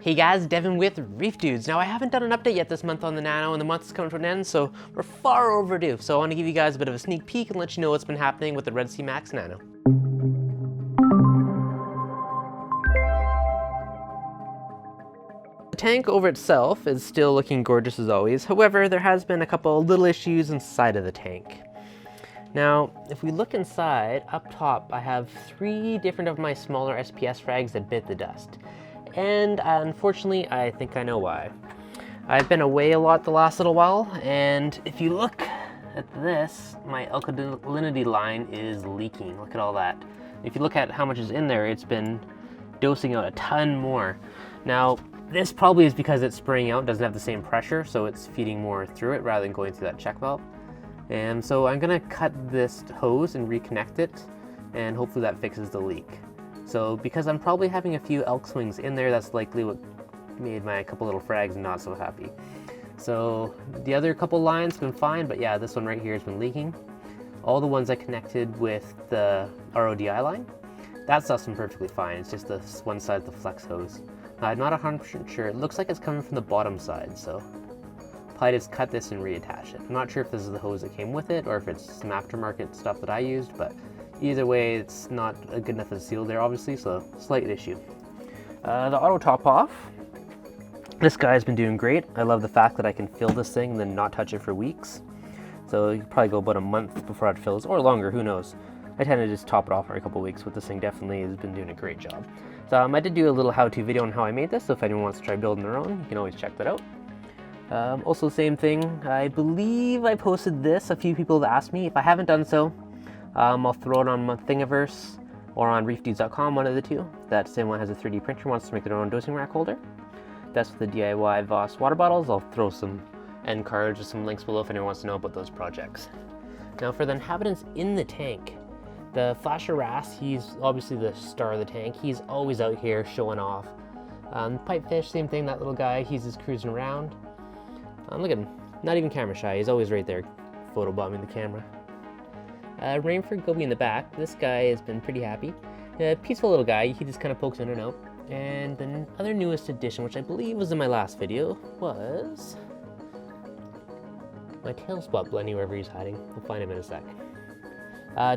Hey guys, Devin with ReefDudes. Now I haven't done an update yet this month on the Nano, and the month is coming to an end, so we're far overdue. So I want to give you guys a bit of a sneak peek and let you know what's been happening with the Red Sea Max Nano. The tank over itself is still looking gorgeous as always. However, there has been a couple little issues inside of the tank. Now, if we look inside, up top, I have 3 different of my smaller SPS frags that bit the dust. And unfortunately, I think I know why. I've been away a lot the last little while, and if you look at this, my Alkalinity line is leaking. Look at all that. If you look at how much is in there, it's been dosing out a ton more. Now, this probably is because it's spraying out, doesn't have the same pressure, so it's feeding more through it rather than going through that check valve. And so I'm gonna cut this hose and reconnect it, and hopefully that fixes the leak. So because I'm probably having a few elk swings in there, that's likely what made my couple little frags not so happy. So the other couple lines have been fine, but yeah, this one right here has been leaking. All the ones I connected with the RODI line, that stuff's been perfectly fine. It's just the one side of the flex hose. Now, I'm not 100% sure. It looks like it's coming from the bottom side, so probably just cut this and reattach it. I'm not sure if this is the hose that came with it or if it's some aftermarket stuff that I used, but either way, it's not a good enough of a seal there, obviously, so slight issue. The auto top off. This guy's been doing great. I love the fact that I can fill this thing and then not touch it for weeks. So you probably go about a month before it fills, or longer, who knows. I tend to just top it off for a couple weeks, but this thing definitely has been doing a great job. So I did do a little how-to video on how I made this, so if anyone wants to try building their own, you can always check that out. Also, same thing, I believe I posted this. A few people have asked me. If I haven't done so, I'll throw it on my Thingiverse or on ReefDudes.com, one of the two. That same one has a 3D printer, wants to make their own dosing rack holder. That's for the DIY Voss water bottles. I'll throw some end cards or some links below if anyone wants to know about those projects. Now for the inhabitants in the tank, the Flasher Wrasse, he's obviously the star of the tank. He's always out here showing off. Pipefish, same thing, that little guy, he's just cruising around. Look at him, not even camera shy, he's always right there photobombing the camera. Rainford Goby in the back, this guy has been pretty happy. Peaceful little guy, he just kind of pokes in and out. And the other newest addition, which I believe was in my last video, was my tail spot blenny wherever he's hiding. We'll find him in a sec.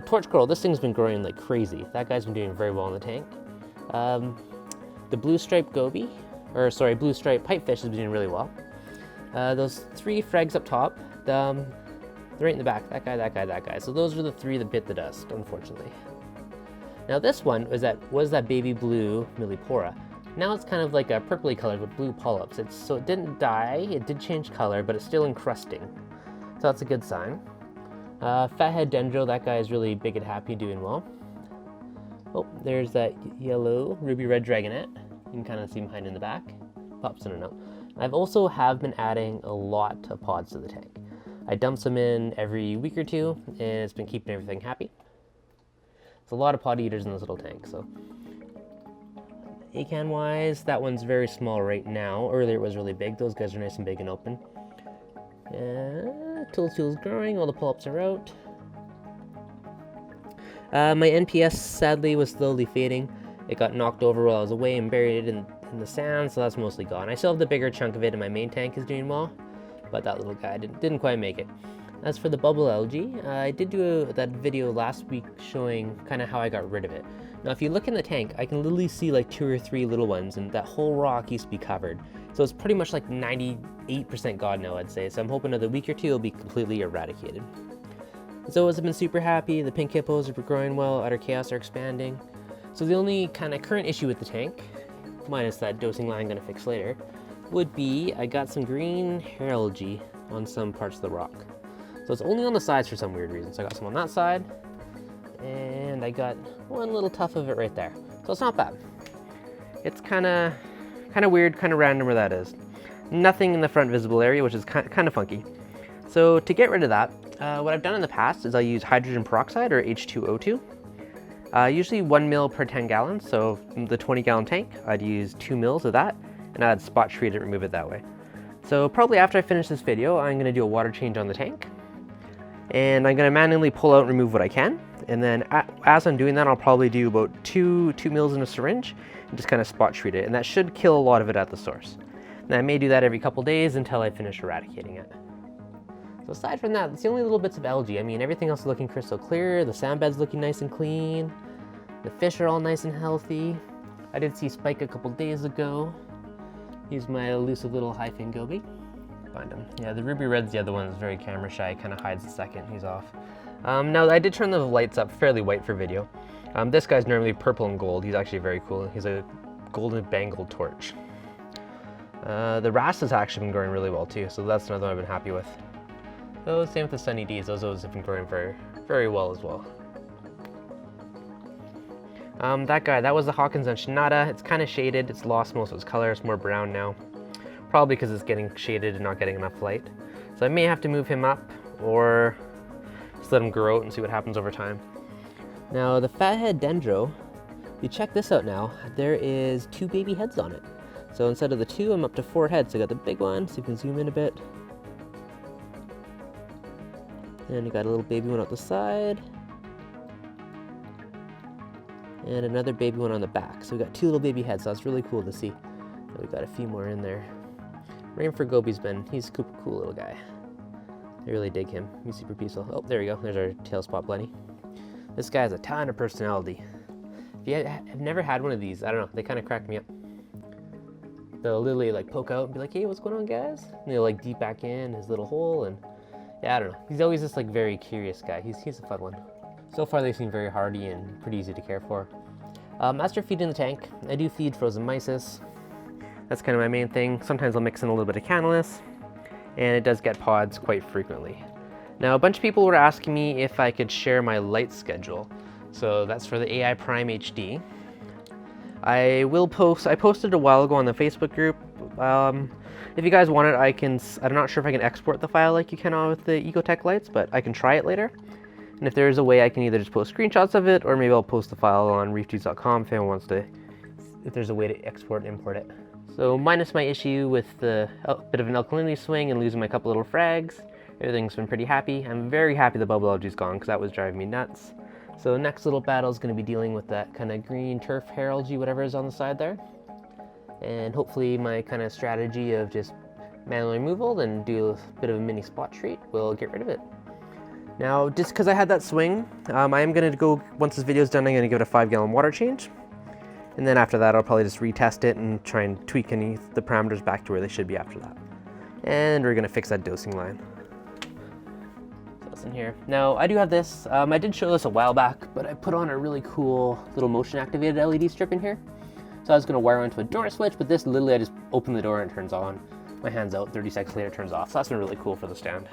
Torch coral, this thing's been growing like crazy. That guy's been doing very well in the tank. The blue stripe goby, blue stripe pipefish has been doing really well. Those 3 frags up top, they're right in the back, that guy, that guy, that guy. So those are the 3 that bit the dust, unfortunately. Now this one was that baby blue millipora. Now it's kind of like a purpley color with blue polyps. So it didn't die, it did change color, but it's still encrusting. So that's a good sign. Fathead dendro, that guy is really big and happy, doing well. Oh, there's that yellow ruby red dragonette. You can kind of see him hiding in the back. Pops in and out. I've also been adding a lot of pods to the tank. I dump some in every week or 2, and it's been keeping everything happy. There's a lot of pod eaters in this little tank, so. Acan wise, that one's very small right now. Earlier it was really big. Those guys are nice and big and open. Tool's growing, all the polyps are out. My NPS sadly was slowly fading. It got knocked over while I was away and buried in the sand, so that's mostly gone. I still have the bigger chunk of it, and my main tank is doing well, but that little guy didn't quite make it. As for the bubble algae, I did do that video last week showing kind of how I got rid of it. Now if you look in the tank, I can literally see like 2 or 3 little ones, and that whole rock used to be covered. So it's pretty much like 98% gone now, I'd say. So I'm hoping another week or 2 it'll be completely eradicated. Zoas have been super happy, the pink hippos are growing well, utter chaos are expanding. So the only kind of current issue with the tank, minus that dosing line I'm gonna fix later, would be I got some green hair algae on some parts of the rock. So it's only on the sides for some weird reason. So I got some on that side, and I got one little tuft of it right there. So it's not bad. It's kind of weird, kind of random where that is. Nothing in the front visible area, which is kind of funky. So to get rid of that, what I've done in the past is I'll use hydrogen peroxide or H2O2. Usually 1 mil per 10 gallons. So the 20-gallon tank, I'd use 2 mils of that, and I'd spot treat it, remove it that way. So probably after I finish this video, I'm going to do a water change on the tank. And I'm gonna manually pull out and remove what I can. And then as I'm doing that, I'll probably do about 2 mils in a syringe and just kind of spot treat it. And that should kill a lot of it at the source. And I may do that every couple days until I finish eradicating it. So aside from that, it's the only little bits of algae. I mean, everything else is looking crystal clear. The sand bed's looking nice and clean. The fish are all nice and healthy. I did see Spike a couple days ago. He's my elusive little high-fin goby. Find him. Yeah, the ruby red's the other one that's very camera shy. Kind of hides the second he's off. Now, I did turn the lights up fairly white for video. This guy's normally purple and gold. He's actually very cool. He's a golden bangled torch. The wrasse has actually been growing really well too, so that's another one I've been happy with. So same with the Sunny D's. Those have been growing very, very well as well. That guy, that was the Hawkins Enchinata. It's kind of shaded. It's lost most of its color. It's more brown now. Probably because it's getting shaded and not getting enough light. So I may have to move him up or just let him grow out and see what happens over time. Now the fathead dendro, if you check this out now, there is 2 baby heads on it. So instead of the 2, I'm up to 4 heads. I got the big one, so you can zoom in a bit. And you got a little baby one out the side. And another baby one on the back. So we got 2 little baby heads, so that's really cool to see. And we got a few more in there. Rainford Goby's he's a cool little guy. I really dig him. He's super peaceful. Oh, there we go. There's our tail spot Blenny. This guy has a ton of personality. If you have never had one of these, I don't know, they kind of crack me up. They'll literally like poke out and be like, hey, what's going on, guys? And they'll like deep back in his little hole, and yeah, I don't know. He's always this like very curious guy. He's a fun one. So far they seem very hardy and pretty easy to care for. As for feeding the tank, I do feed frozen mysis. That's kind of my main thing. Sometimes I'll mix in a little bit of Canalus, and it does get pods quite frequently. Now, a bunch of people were asking me if I could share my light schedule. So that's for the AI Prime HD. I posted a while ago on the Facebook group. If you guys want it, I'm not sure if I can export the file like you can with the Ecotech lights, but I can try it later. And if there is a way, I can either just post screenshots of it, or maybe I'll post the file on ReefDudes.com if anyone wants to, if there's a way to export and import it. So minus my issue with the bit of an alkalinity swing and losing my couple little frags, everything's been pretty happy. I'm very happy the bubble algae's gone because that was driving me nuts. So the next little battle is going to be dealing with that kind of green turf hair algae, whatever is on the side there. And hopefully my kind of strategy of just manual removal and do a bit of a mini spot treat will get rid of it. Now, just because I had that swing, I am going to go, once this video is done, I'm going to give it a 5-gallon water change. And then after that, I'll probably just retest it and try and tweak any of the parameters back to where they should be after that. And we're going to fix that dosing line. So that's in here. Now, I do have this. I did show this a while back, but I put on a really cool little motion-activated LED strip in here. So I was going to wire onto a door switch, but this literally I just open the door and it turns on. My hand's out, 30 seconds later it turns off. So that's been really cool for the stand.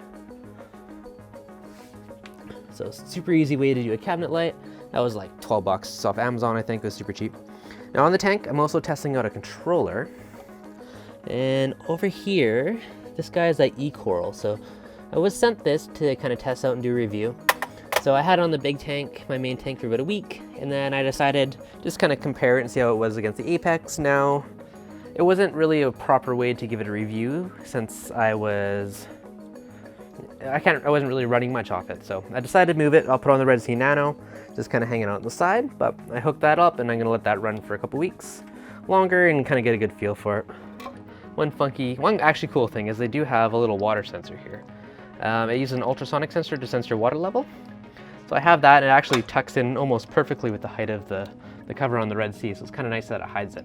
So super easy way to do a cabinet light. That was like 12 bucks. It's off Amazon, I think. It was super cheap. Now on the tank, I'm also testing out a controller. And over here, this guy is like E-Coral. So I was sent this to kind of test out and do a review. So I had it on the big tank, my main tank, for about a week. And then I decided just kind of compare it and see how it was against the Apex. Now, it wasn't really a proper way to give it a review since I wasn't really running much off it, so I decided to move it. I'll put on the Red Sea Nano, just kind of hanging out on the side, but I hooked that up and I'm going to let that run for a couple weeks longer and kind of get a good feel for it. One actually cool thing is they do have a little water sensor here. It uses an ultrasonic sensor to sense your water level. So I have that, and it actually tucks in almost perfectly with the height of the cover on the Red Sea, so it's kind of nice that it hides it.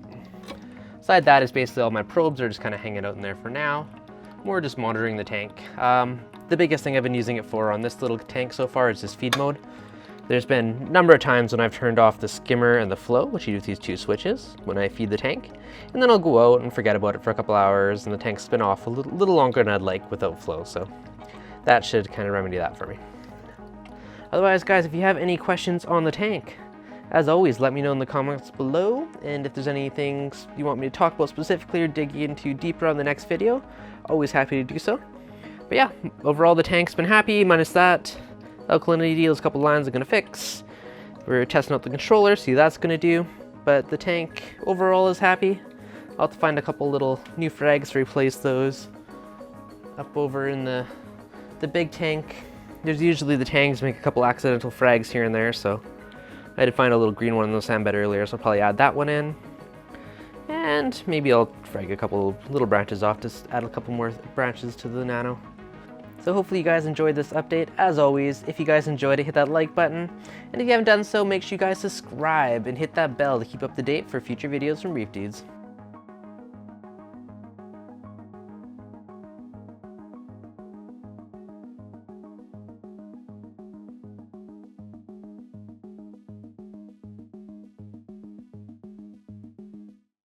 Beside that is basically all my probes are just kind of hanging out in there for now. More just monitoring the tank. The biggest thing I've been using it for on this little tank so far is just feed mode. There's been a number of times when I've turned off the skimmer and the flow, which you do with these 2 switches, when I feed the tank. And then I'll go out and forget about it for a couple hours, and the tank spin off a little longer than I'd like without flow. So that should kind of remedy that for me. Otherwise, guys, if you have any questions on the tank, as always, let me know in the comments below. And if there's any things you want me to talk about specifically or dig into deeper on the next video, always happy to do so. But yeah, overall the tank's been happy, minus that. Alkalinity deals, a couple lines I'm gonna fix. We're testing out the controller, see what that's gonna do. But the tank overall is happy. I'll have to find a couple little new frags to replace those up over in the big tank. There's usually the tangs make a couple accidental frags here and there, so I had to find a little green one in the sand bed earlier, so I'll probably add that one in. And maybe I'll frag a couple little branches off to add a couple more branches to the Nano. So hopefully you guys enjoyed this update. As always, if you guys enjoyed it, hit that like button. And if you haven't done so, make sure you guys subscribe and hit that bell to keep up to date for future videos from ReefDudes.